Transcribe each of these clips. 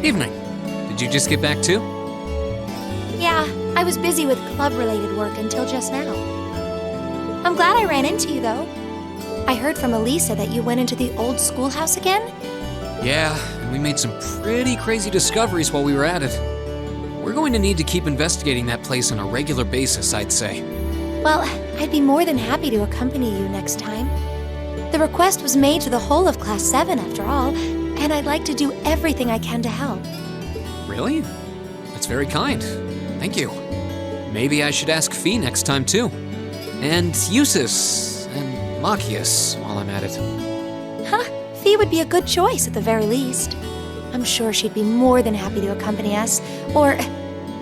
Evening. Did you just get back too? Yeah, I was busy with club-related work until just now. I'm glad I ran into you, though. I heard from Elisa that you went into the old schoolhouse again? Yeah, and we made some pretty crazy discoveries while we were at it. We're going to need to keep investigating that place on a regular basis, I'd say. Well, I'd be more than happy to accompany you next time. The request was made to the whole of Class 7, after all, and I'd like to do everything I can to help. Really? That's very kind. Thank you. Maybe I should ask Fee next time, too. And Eustace and Machias while I'm at it. Huh? Fee would be a good choice at the very least. I'm sure she'd be more than happy to accompany us, or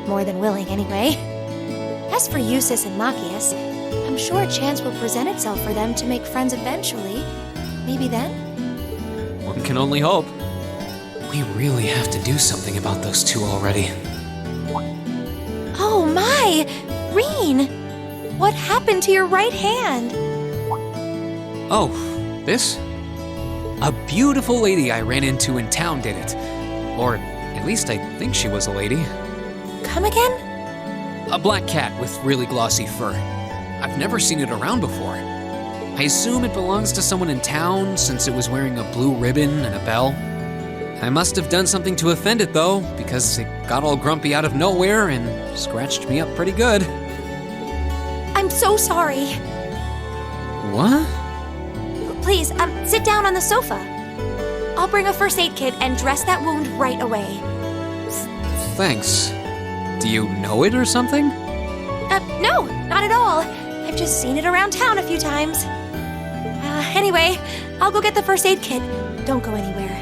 more than willing anyway. As for Eustace and Machias, I'm sure a chance will present itself for them to make friends eventually. Maybe then? One can only hope. We really have to do something about those two already. Oh my! Rean! What happened to your right hand? Oh, this? A beautiful lady I ran into in town did it. Or at least I think she was a lady. Come again? A black cat with really glossy fur. I've never seen it around before. I assume it belongs to someone in town since it was wearing a blue ribbon and a bell. I must have done something to offend it though, because it got all grumpy out of nowhere and scratched me up pretty good. I'm so sorry. What? Please, sit down on the sofa. I'll bring a first aid kit and dress that wound right away. Thanks. Do you know it or something? No, not at all. I've just seen it around town a few times. Anyway, I'll go get the first aid kit. Don't go anywhere.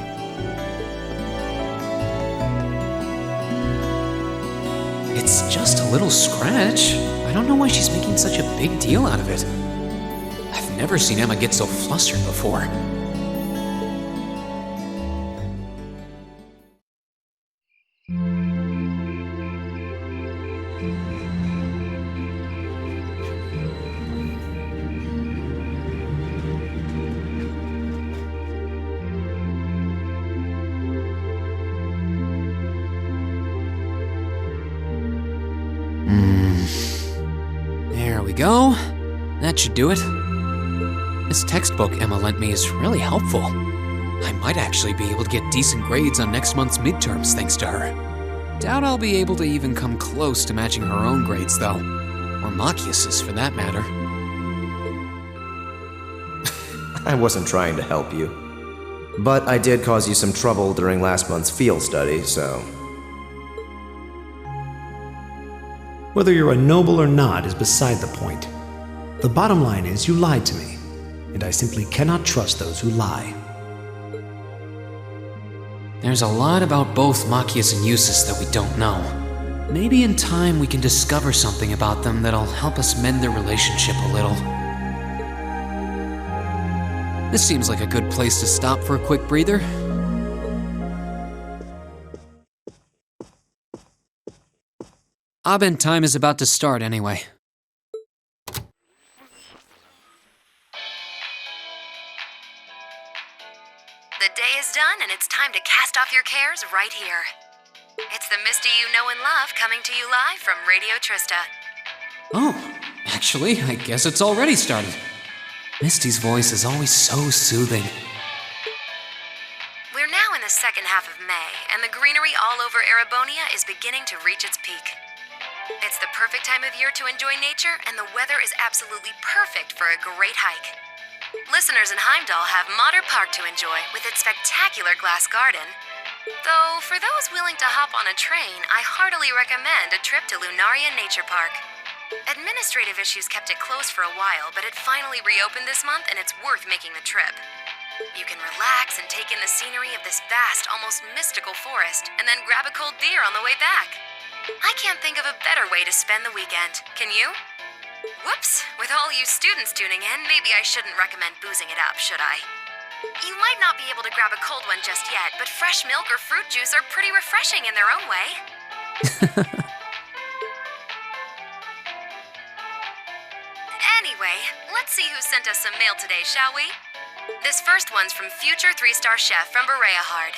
It's just a little scratch. I don't know why she's making such a big deal out of it. I've never seen Emma get so flustered before. There we go. That should do it. This textbook Emma lent me is really helpful. I might actually be able to get decent grades on next month's midterms thanks to her. Doubt I'll be able to even come close to matching her own grades, though. Or Machias's, for that matter. I wasn't trying to help you. But I did cause you some trouble during last month's field study, so... Whether you're a noble or not is beside the point. The bottom line is you lied to me, and I simply cannot trust those who lie. There's a lot about both Machias and Eustace that we don't know. Maybe in time we can discover something about them that'll help us mend their relationship a little. This seems like a good place to stop for a quick breather. Abend time is about to start anyway. The day is done and it's time to cast off your cares right here. It's the Misty you know and love coming to you live from Radio Trista. Oh, actually, I guess it's already started. Misty's voice is always so soothing. We're now in the second half of May, and the greenery all over Erebonia is beginning to reach its peak. It's the perfect time of year to enjoy nature, and the weather is absolutely perfect for a great hike. Listeners in Heimdall have Motter Park to enjoy with its spectacular glass garden. Though, for those willing to hop on a train, I heartily recommend a trip to Lunaria Nature Park. Administrative issues kept it closed for a while, but it finally reopened this month, and it's worth making the trip. You can relax and take in the scenery of this vast, almost mystical forest, and then grab a cold beer on the way back. I can't think of a better way to spend the weekend, can you? Whoops, with all you students tuning in, maybe I shouldn't recommend boozing it up, should I? You might not be able to grab a cold one just yet, but fresh milk or fruit juice are pretty refreshing in their own way. Anyway, let's see who sent us some mail today, shall we? This first one's from future 3-star chef from Berea Hard.